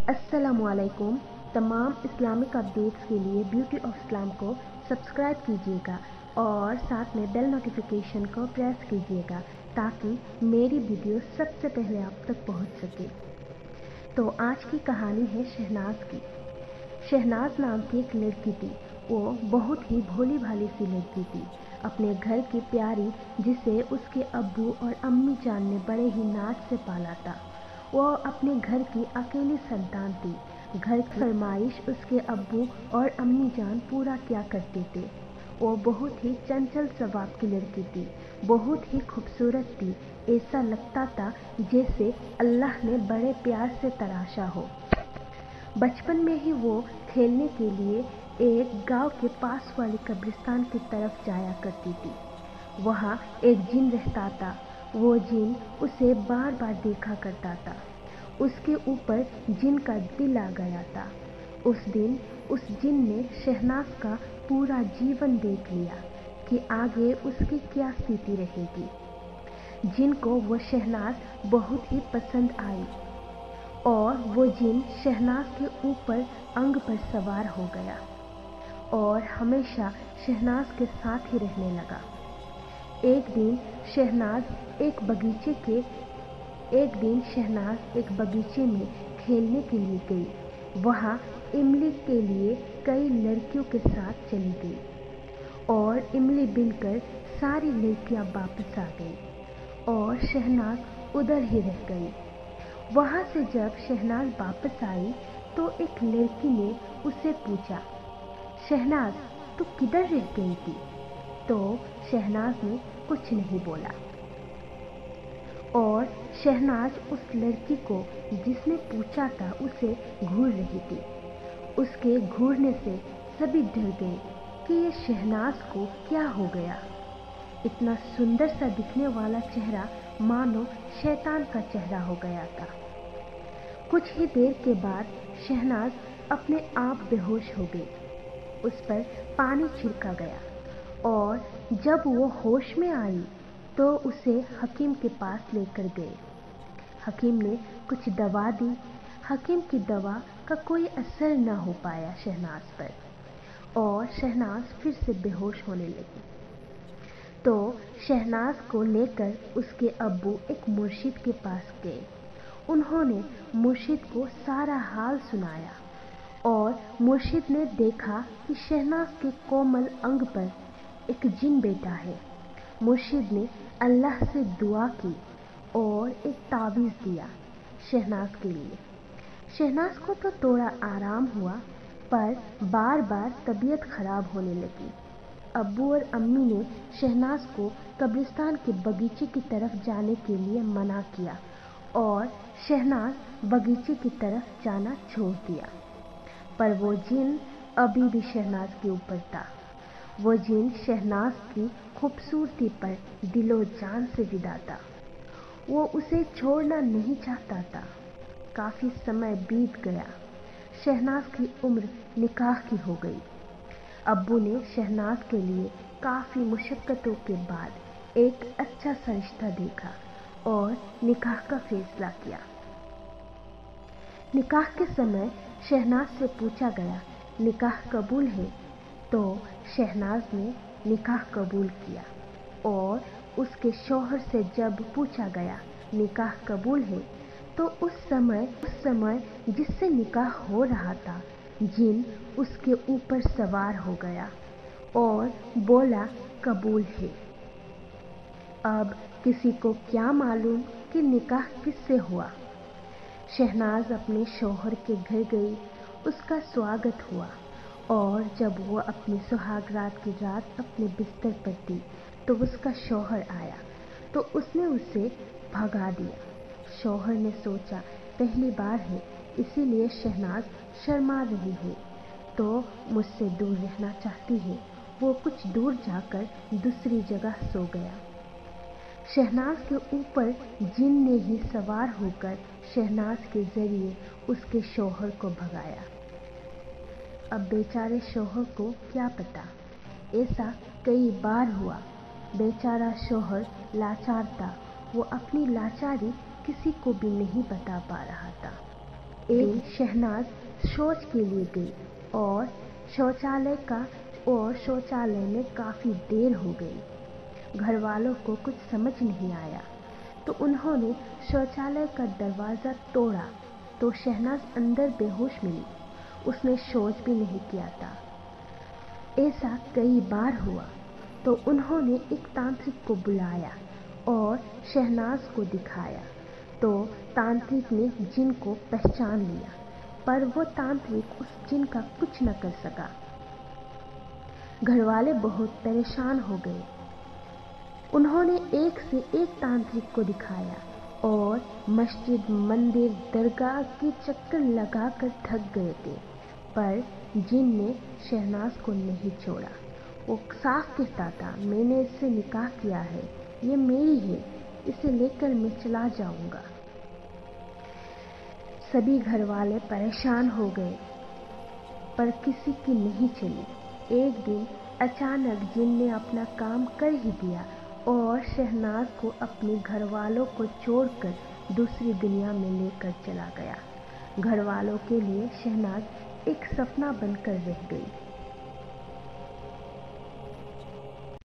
अस्सलामुअलैकुम। तमाम Islamic updates के लिए ब्यूटी ऑफ इस्लाम को सब्सक्राइब कीजिएगा और साथ में बेल नोटिफिकेशन को प्रेस कीजिएगा ताकि मेरी वीडियो सबसे पहले आप तक पहुंच सके। तो आज की कहानी है शहनाज की। शहनाज नाम की एक लड़की थी। वो बहुत ही भोली भाली सी लड़की थी, अपने घर की प्यारी, जिसे उसके अब्बू और अम्मी जान ने बड़े ही नाज से पाला था। वो अपने घर की अकेली संतान थी। घर की फरमाइश उसके अब्बू और अम्मी जान पूरा किया करते थे। वो बहुत ही चंचल स्वभाव की लड़की थी, बहुत ही खूबसूरत थी। ऐसा लगता था जैसे अल्लाह ने बड़े प्यार से तराशा हो। बचपन में ही वो खेलने के लिए एक गांव के पास वाली कब्रिस्तान की तरफ जाया करती थी। वहाँ एक जिन रहता था। वो जिन उसे बार बार देखा करता था। उसके ऊपर जिन का दिल आ गया था। उस दिन उस जिन ने शहनाज का पूरा जीवन देख लिया कि आगे उसकी क्या स्थिति रहेगी। जिन को वो शहनाज बहुत ही पसंद आई और वो जिन शहनाज के ऊपर अंग पर सवार हो गया और हमेशा शहनाज के साथ ही रहने लगा। एक दिन शहनाज एक बगीचे में खेलने के लिए गई। वहाँ इमली के लिए कई लड़कियों के साथ चली गई और इमली बिनकर सारी लड़कियां वापस आ गई और शहनाज उधर ही रह गई। वहां से जब शहनाज वापस आई तो एक लड़की ने उससे पूछा, शहनाज तू किधर रह गई थी? तो शहनाज ने कुछ नहीं बोला और शहनाज उस लड़की को जिसने पूछा था उसे घूर रही थी। उसके घूरने से सभी डर गए कि ये शहनाज को क्या हो गया। इतना सुंदर सा दिखने वाला चेहरा मानो शैतान का चेहरा हो गया था। कुछ ही देर के बाद शहनाज अपने आप बेहोश हो गई। उस पर पानी छिड़का गया और जब वो होश में आई तो उसे हकीम के पास लेकर गए। हकीम ने कुछ दवा दी। हकीम की दवा का कोई असर न हो पाया शहनाज पर और शहनाज फिर से बेहोश होने लगी। तो शहनाज को लेकर उसके अब्बू एक मुर्शिद के पास गए। उन्होंने मुर्शिद को सारा हाल सुनाया और मुर्शिद ने देखा कि शहनाज के कोमल अंग पर एक जिन बैठा है। मुर्शिद ने अल्लाह से दुआ की और एक तावीज़ दिया शहनाज के लिए। शहनाज को तो थोड़ा आराम हुआ पर बार बार तबीयत खराब होने लगी। अब्बू और अम्मी ने शहनाज को कब्रिस्तान के बगीचे की तरफ जाने के लिए मना किया और शहनाज बगीचे की तरफ जाना छोड़ दिया। पर वो जिन अभी भी शहनाज के ऊपर था। वो जिन शहनाज की खूबसूरती पर दिलो जान से विदा था। वो उसे छोड़ना नहीं चाहता था। काफी समय बीत गया। शहनाज की उम्र निकाह की हो गई। अब्बू ने शहनाज के लिए काफी मुशक्कतों के बाद एक अच्छा सा रिश्ता देखा और निकाह का फैसला किया। निकाह के समय शहनाज से पूछा गया, निकाह कबूल है? तो शहनाज ने निकाह कबूल किया और उसके शौहर से जब पूछा गया निकाह कबूल है तो उस समय जिससे निकाह हो रहा था जिन उसके ऊपर सवार हो गया और बोला कबूल है। अब किसी को क्या मालूम कि निकाह किससे हुआ। शहनाज अपने शौहर के घर गई। उसका स्वागत हुआ और जब वो अपनी सुहागरात की रात अपने बिस्तर पर थी तो उसका शौहर आया तो उसने उसे भगा दिया। शौहर ने सोचा पहली बार है इसीलिए शहनाज शर्मा रही है तो मुझसे दूर रहना चाहती है। वो कुछ दूर जाकर दूसरी जगह सो गया। शहनाज के ऊपर जिन ने ही सवार होकर शहनाज के जरिए उसके शौहर को भगाया। अब बेचारे शौहर को क्या पता, ऐसा कई बार हुआ। बेचारा शौहर लाचार था। वो अपनी लाचारी किसी को भी नहीं बता पा रहा था। एक दिन शहनाज शौच के लिए गई और शौचालय में काफी देर हो गई। घर वालों को कुछ समझ नहीं आया तो उन्होंने शौचालय का दरवाजा तोड़ा तो शहनाज अंदर बेहोश मिली। उसने शौच भी नहीं किया था। ऐसा कई बार हुआ तो उन्होंने एक तांत्रिक को बुलाया और शहनाज को दिखाया तो तांत्रिक ने जिन को पहचान लिया, पर वो तांत्रिक उस जिन का कुछ न कर सका। घरवाले बहुत परेशान हो गए। उन्होंने एक से एक तांत्रिक को दिखाया और मस्जिद, मंदिर, दरगाह के चक्कर लगाकर थक गए थे, पर जिन ने शहनाज को नहीं छोड़ा। वो साफ कहता था, मैंने इससे निकाह किया है, ये मेरी है, इसे लेकर मैं चला जाऊंगा। सभी घरवाले परेशान हो गए पर किसी की नहीं चली। एक दिन अचानक जिन ने अपना काम कर ही दिया और शहनाज को अपने घरवालों को छोड़कर दूसरी दुनिया में लेकर चला गया। घरवालों के लिए शहनाज एक सपना बनकर रह गई।